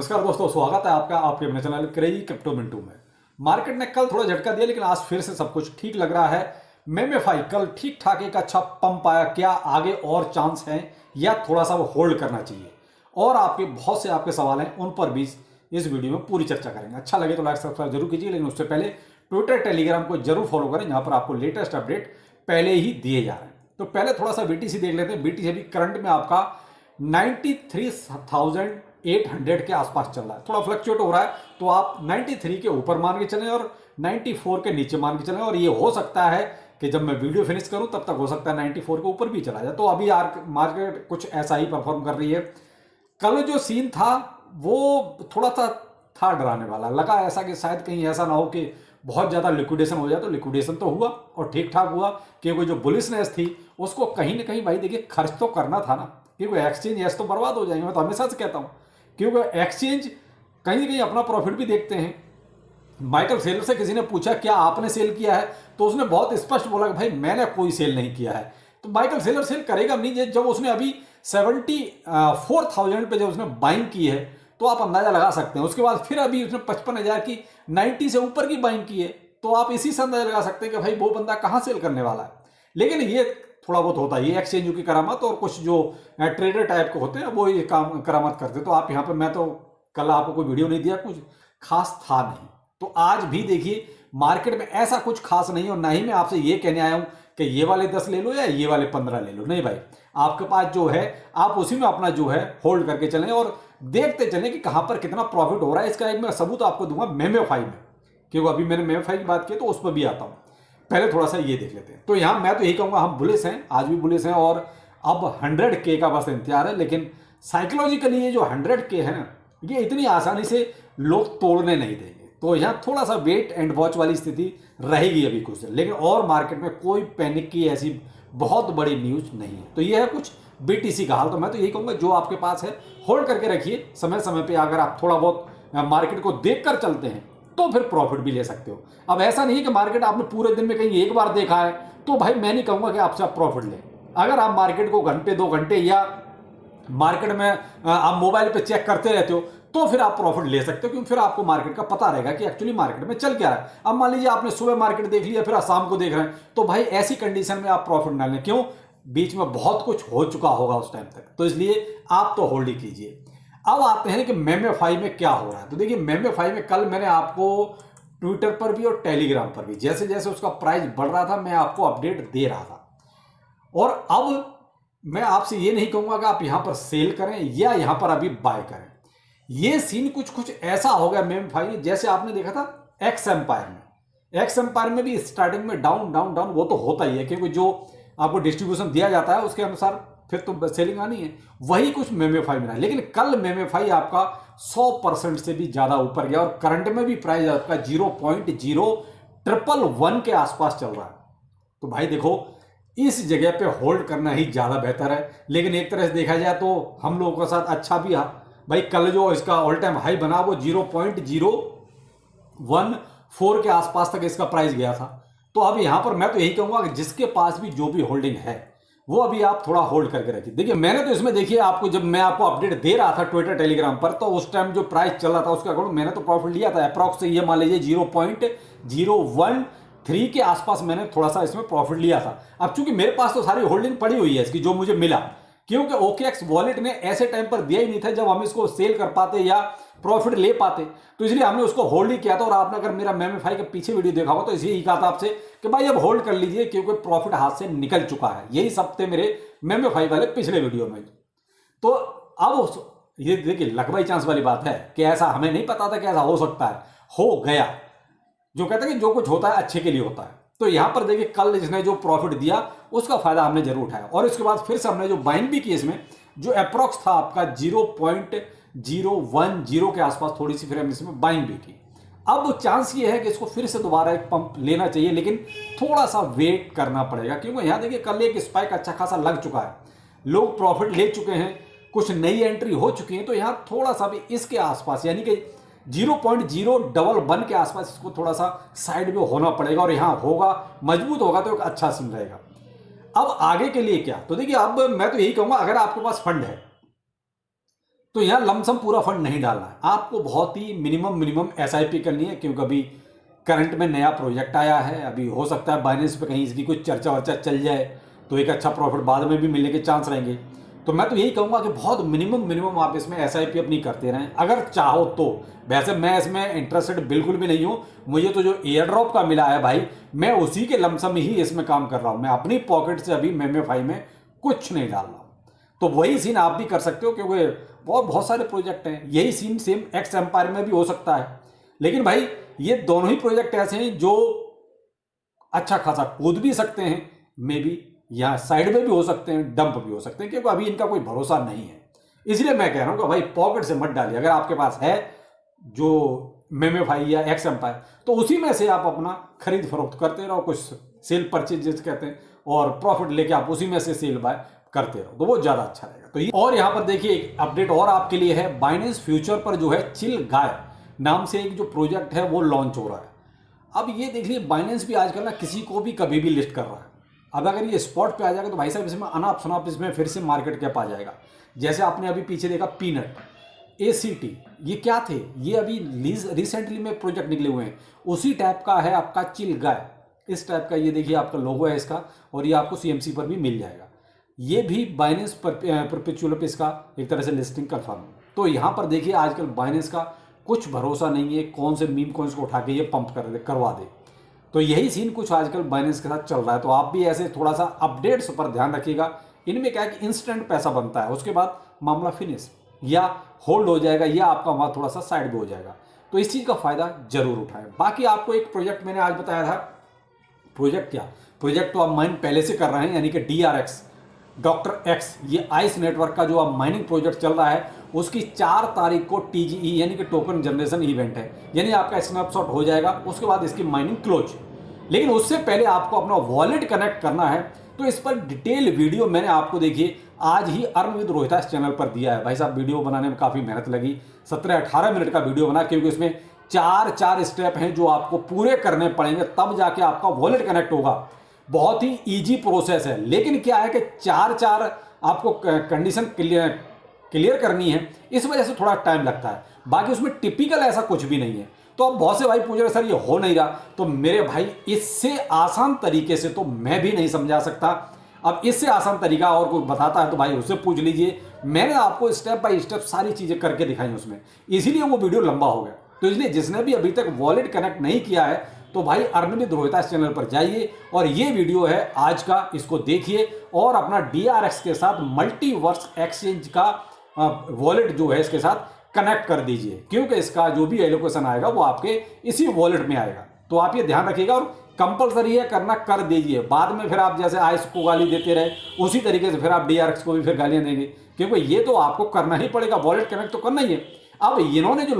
नमस्कार दोस्तों, स्वागत है आपका आपके अपने चैनल क्रेजी क्रिप्टो मिंटू में। मार्केट ने कल थोड़ा झटका दिया, लेकिन आज फिर से सब कुछ ठीक लग रहा है। मेमेफाई कल ठीक ठाक एक अच्छा पंप आया। क्या आगे और चांस हैं या थोड़ा सा वो होल्ड करना चाहिए? और आपके बहुत से आपके सवाल हैं, उन पर भी इस वीडियो में पूरी चर्चा करेंगे। अच्छा लगे तो लाइक सब्सक्राइब जरूर कीजिए, लेकिन उससे पहले ट्विटर टेलीग्राम को जरूर फॉलो करें, जहां पर आपको लेटेस्ट अपडेट पहले ही दिए जा रहे हैं। तो पहले थोड़ा सा बीटीसी देख लेते हैं। बीटीसी अभी करंट में आपका 93,800 के आसपास चल रहा है। थोड़ा फ्लक्चुएट हो रहा है, तो आप 93 के ऊपर मान के चलें और 94 के नीचे मान के चलें। और ये हो सकता है कि जब मैं वीडियो फिनिश करूं तब तक हो सकता है 94 के ऊपर भी चला जाए। तो अभी मार्केट कुछ ऐसा ही परफॉर्म कर रही है। कल जो सीन था वो थोड़ा सा था डराने वाला। लगा ऐसा कि शायद कहीं ऐसा ना हो कि बहुत ज़्यादा लिक्विडेशन हो जाए। तो लिक्विडेशन तो हुआ और ठीक ठाक हुआ, क्योंकि जो बुलिशनेस थी उसको कहीं ना कहीं भाई देखिए खर्च तो करना था ना, क्योंकि एक्सचेंज ऐसे तो बर्बाद हो जाएंगे। मैं तो हमेशा से कहता हूँ, क्योंकि एक्सचेंज कहीं ना कहीं अपना प्रॉफिट भी देखते हैं। माइकल सेलर से किसी ने पूछा क्या आपने सेल किया है, तो उसने बहुत स्पष्ट बोला कि भाई मैंने कोई सेल नहीं किया है। तो माइकल सेलर सेल करेगा नहीं। जब उसने अभी 74,000 पे जब उसने बाइंग की है, तो आप अंदाजा लगा सकते हैं। उसके बाद फिर अभी उसने 55,000 की 90 से ऊपर की बाइंग की है, तो आप इसी से अंदाजा लगा सकते हैं कि भाई वो बंदा कहाँ सेल करने वाला है। लेकिन ये थोड़ा बहुत होता है, ये एक्सचेंजों की करामत, और कुछ जो ट्रेडर टाइप के होते हैं वो ये काम करामत करते हैं। तो आप यहाँ पर, मैं तो कल आपको कोई वीडियो नहीं दिया, कुछ खास था नहीं। तो आज भी देखिए मार्केट में ऐसा कुछ खास नहीं, और ना ही मैं आपसे ये कहने आया हूं कि ये वाले 10 ले लो या ये वाले 15 ले लो। नहीं भाई, आपके पास जो है आप उसी में अपना जो है होल्ड करके चलें और देखते चलें कि कहां पर कितना प्रॉफिट हो रहा है। इसका एक मैं सबूत आपको दूंगा मेमेफाई में, क्योंकि अभी मैंने मेमेफाई की बात की तो उस पर भी आता हूं। पहले थोड़ा सा ये देख लेते हैं। तो यहां मैं तो यही कहूंगा, हम बुलिश हैं, आज भी बुलिश हैं, और अब 100K का बस इंतजार है। लेकिन साइकोलॉजिकली ये जो 100K है ना, ये इतनी आसानी से लोग तोड़ने नहीं देंगे। तो यहाँ थोड़ा सा वेट एंड वॉच वाली स्थिति रहेगी अभी कुछ दिन। लेकिन और मार्केट में कोई पैनिक की ऐसी बहुत बड़ी न्यूज नहीं है। तो ये है कुछ बीटीसी का हाल। तो मैं तो यही कहूंगा, जो आपके पास है होल्ड करके रखिए। समय समय पे अगर आप थोड़ा बहुत मार्केट को देख कर चलते हैं तो फिर प्रॉफिट भी ले सकते हो। अब ऐसा नहीं कि मार्केट आपने पूरे दिन में कहीं एक बार देखा है तो भाई मैं नहीं कहूंगा कि आपसे आप प्रॉफिट लें। अगर आप मार्केट को घंटे 2 घंटे या मार्केट में आप मोबाइल पे चेक करते रहते हो तो फिर आप प्रॉफिट ले सकते हो, क्योंकि फिर आपको मार्केट का पता रहेगा कि एक्चुअली मार्केट में चल क्या रहा है। अब मान लीजिए आपने सुबह मार्केट देख लिया, फिर शाम को देख रहे हैं, तो भाई ऐसी कंडीशन में आप प्रॉफिट ना लें। क्यों? बीच में बहुत कुछ हो चुका होगा उस टाइम तक। तो इसलिए आप तो होल्ड ही कीजिए। अब आते हैं कि मेमेफाई में क्या हो रहा है। तो देखिए मेमेफाई में कल मैंने आपको ट्विटर पर भी और टेलीग्राम पर भी जैसे जैसे उसका प्राइस बढ़ रहा था मैं आपको अपडेट दे रहा था। और अब मैं आपसे ये नहीं कहूंगा कि आप यहां पर सेल करें या यहां पर अभी बाय करें। ये सीन कुछ ऐसा हो गया मेमेफाई में, जैसे आपने देखा था एक्स एम्पायर में। एक्स एम्पायर में भी स्टार्टिंग में डाउन डाउन डाउन वो तो होता ही है, क्योंकि जो आपको डिस्ट्रीब्यूशन दिया जाता है उसके अनुसार फिर तो सेलिंग आनी है। वही कुछ मेमेफाई में रहा। लेकिन कल मेमेफाई आपका 100% से भी ज्यादा ऊपर गया, और करंट में भी प्राइस आपका 0.0111 के आसपास चल रहा है। तो भाई देखो, इस जगह पे होल्ड करना ही ज्यादा बेहतर है। लेकिन एक तरह से देखा जाए तो हम लोगों के साथ अच्छा भी है भाई। कल जो इसका ऑल टाइम हाई बना वो 0.014 के आसपास तक इसका प्राइस गया था। तो अब यहां पर मैं तो यही कहूंगा कि जिसके पास भी जो भी होल्डिंग है वो अभी आप थोड़ा होल्ड करके रखिए। देखिए मैंने तो इसमें देखिए आपको, जब मैं आपको अपडेट दे रहा था ट्विटर टेलीग्राम पर, तो उस टाइम जो प्राइस चल रहा था उसके अकॉर्डिंग मैंने तो प्रॉफिट लिया था। अप्रॉक्स से ये मान लीजिए 0.013 के आसपास मैंने थोड़ा सा इसमें प्रॉफिट लिया था। अब चूंकि मेरे पास तो सारी होल्डिंग पड़ी हुई है इसकी, जो मुझे मिला, क्योंकि OKX वॉलेट ने ऐसे टाइम पर दिया ही नहीं था जब हम इसको सेल कर पाते या प्रॉफिट ले पाते। तो इसलिए हमने उसको होल्ड ही किया था। और आपने अगर मेरा मेमेफाई के पीछे वीडियो देखा होगा तो इसलिए ही कहा था आपसे कि भाई अब होल्ड कर लीजिए, क्योंकि प्रॉफिट हाथ से निकल चुका है। यही सब थे मेरे मेमेफाई वाले पिछले वीडियो में। तो अब ये देखिए लक बाई चांस वाली बात है कि ऐसा हमें नहीं पता था कि ऐसा हो सकता है, हो गया। जो कहता है कि जो कुछ होता है अच्छे के लिए होता है। तो यहां पर देखिए कल इसने जो प्रॉफिट दिया उसका फायदा हमने जरूर उठाया, और इसके बाद फिर से हमने जो बाइंग भी की इसमें, जो अप्रॉक्स था आपका 0.010 के आसपास, थोड़ी सी फिर हमने इसमें बाइंग भी की। अब चांस ये है कि इसको फिर से दोबारा एक पंप लेना चाहिए, लेकिन थोड़ा सा वेट करना पड़ेगा। क्योंकि यहां देखिए कल एक स्पाइक अच्छा खासा लग चुका है, लोग प्रॉफिट ले चुके हैं, कुछ नई एंट्री हो चुकी है। तो यहां थोड़ा सा भी इसके आसपास, यानी कि 0.011 के आसपास इसको थोड़ा सा साइड में होना पड़ेगा, और यहां होगा, मजबूत होगा तो एक अच्छा सीन रहेगा। अब आगे के लिए क्या? तो देखिए अब मैं तो यही कहूंगा, अगर आपके पास फंड है तो यहाँ लमसम पूरा फंड नहीं डालना है, आपको बहुत ही मिनिमम एसआईपी करनी है, क्योंकि अभी करंट में नया प्रोजेक्ट आया है। अभी हो सकता है बाइनेंस पे कहीं इसकी कुछ चर्चा वर्चा चल जाए तो एक अच्छा प्रॉफिट बाद में भी मिलने के चांस रहेंगे। तो मैं तो यही कहूँगा कि बहुत मिनिमम आप इसमें एसआईपी अपनी करते रहें अगर चाहो तो। वैसे मैं इसमें इंटरेस्टेड बिल्कुल भी नहीं हूँ, मुझे तो जो एयर ड्रॉप का मिला है भाई, मैं उसी के लमसम ही इसमें काम कर रहा हूँ। मैं अपनी पॉकेट से अभी मेमेफाई में कुछ नहीं डाल रहा हूँ। तो वही सीन आप भी कर सकते हो, क्योंकि बहुत सारे प्रोजेक्ट हैं। यही सीन सेम एक्स एम्पायर में भी हो सकता है, लेकिन भाई ये दोनों ही प्रोजेक्ट ऐसे हैं जो अच्छा खासा कूद भी सकते हैं, मे बी या साइड में भी हो सकते हैं, डंप भी हो सकते हैं, क्योंकि अभी इनका कोई भरोसा नहीं है। इसलिए मैं कह रहा हूं कि भाई पॉकेट से मत डालिए। अगर आपके पास है जो मेमेफाई या एक्स एम्पायर, तो उसी में से आप अपना खरीद फरोख्त करते रहो, कुछ सेल परचेज जिसे कहते हैं, और प्रॉफिट लेके आप उसी में से सेल बाय करते रहो, तो वो ज्यादा अच्छा रहेगा। तो ये, और यहां पर देखिए एक अपडेट और आपके लिए है। बाइनेंस फ्यूचर पर जो है चिल गाय नाम से एक जो प्रोजेक्ट है वो लॉन्च हो रहा है। अब ये देख लीजिए, बाइनेंस भी आजकल ना किसी को भी कभी भी लिस्ट कर रहा है। अब अगर ये स्पॉट पे आ जाएगा तो भाई साहब इसमें अनाप शनाप इसमें फिर से मार्केट कैप आ जाएगा। जैसे आपने अभी पीछे देखा पीनट, एसीटी, ये क्या थे, ये अभी रिसेंटली में प्रोजेक्ट निकले हुए हैं। उसी टाइप का है आपका चिल गाय, इस टाइप का ये देखिए आपका लोगो है इसका, और ये आपको सीएमसी पर भी मिल जाएगा। ये भी बाइनेंस परपेचुअल पे इसका एक तरह से लिस्टिंग कंफर्म। तो यहाँ पर देखिए आजकल बाइनेंस का कुछ भरोसा नहीं है, कौन से मीम कॉइन्स को उठा के ये पंप करवा दे। तो यही सीन कुछ आजकल बाइनेंस के साथ चल रहा है। तो आप भी ऐसे थोड़ा सा अपडेट्स पर ध्यान रखिएगा। इनमें क्या है कि इंस्टेंट पैसा बनता है, उसके बाद मामला फिनिश या होल्ड हो जाएगा, या आपका वहाँ थोड़ा सा साइड भी हो जाएगा। तो इस चीज़ का फायदा जरूर उठाएं। बाकी आपको एक प्रोजेक्ट मैंने आज बताया था, प्रोजेक्ट क्या, प्रोजेक्ट तो आप माइन पहले से कर रहे हैं, यानी कि DRX डॉक्टर एक्स, ये आइस नेटवर्क का जो अब माइनिंग प्रोजेक्ट चल रहा है, उसकी 4 तारीख को TGE यानी कि टोकन जनरेशन इवेंट है, यानी आपका स्नैपशॉट हो जाएगा, उसके बाद इसकी माइनिंग क्लोज। लेकिन उससे पहले आपको अपना वॉलेट कनेक्ट करना है। तो इस पर डिटेल वीडियो मैंने आपको देखिए आज ही अर्न विद रोहितास चैनल पर दिया है। भाई साहब वीडियो बनाने में काफ़ी मेहनत लगी, 17-18 मिनट का वीडियो बना, क्योंकि इसमें 4 स्टेप हैं जो आपको पूरे करने पड़ेंगे, तब जाके आपका वॉलेट कनेक्ट होगा। बहुत ही ईजी प्रोसेस है, लेकिन क्या है कि 4 आपको कंडीशन क्लियर करनी है, इस वजह से थोड़ा टाइम लगता है। बाकी उसमें टिपिकल ऐसा कुछ भी नहीं है। तो अब बहुत से भाई पूछ रहे सर ये हो नहीं रहा, तो मेरे भाई इससे आसान तरीके से तो मैं भी नहीं समझा सकता। अब इससे आसान तरीका और कोई बताता है तो भाई उससे पूछ लीजिए। मैंने आपको स्टेप बाय स्टेप सारी चीज़ें करके दिखाई उसमें, इसीलिए वो वीडियो लंबा हो गया। तो इसलिए जिसने भी अभी तक वॉलेट कनेक्ट नहीं किया है, तो भाई अर्न विद रोहितास चैनल पर जाइए, और ये वीडियो है आज का, इसको देखिए और अपना DRX के साथ मल्टीवर्स एक्सचेंज का वॉलेट जो है इसके साथ कनेक्ट कर दीजिए, क्योंकि इसका जो भी एलोकेशन आएगा वो आपके इसी वॉलेट में आएगा। तो आप ये ध्यान रखिएगा, और कंपलसरी है करना, कर दीजिए। बाद में फिर आप जैसे आइस को गाली देते रहे, उसी तरीके से फिर आप DRX को भी फिर गालियां देंगे, क्योंकि ये तो आपको करना ही पड़ेगा, वॉलेट कनेक्ट तो करना ही है। अब इन्होंने जो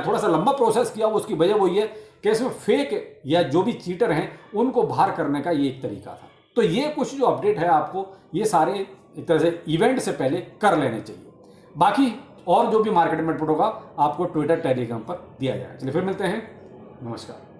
थोड़ा सा लंबा प्रोसेस किया, उसकी वजह वो ये कि इसमें फेक या जो भी चीटर हैं उनको बाहर करने का ये एक तरीका था। तो ये कुछ जो अपडेट है आपको ये सारे एक तरह से इवेंट से पहले कर लेने चाहिए। बाकी और जो भी मार्केट में अपडेट होगा आपको ट्विटर टेलीग्राम पर दिया जाएगा। चलिए फिर मिलते हैं, नमस्कार।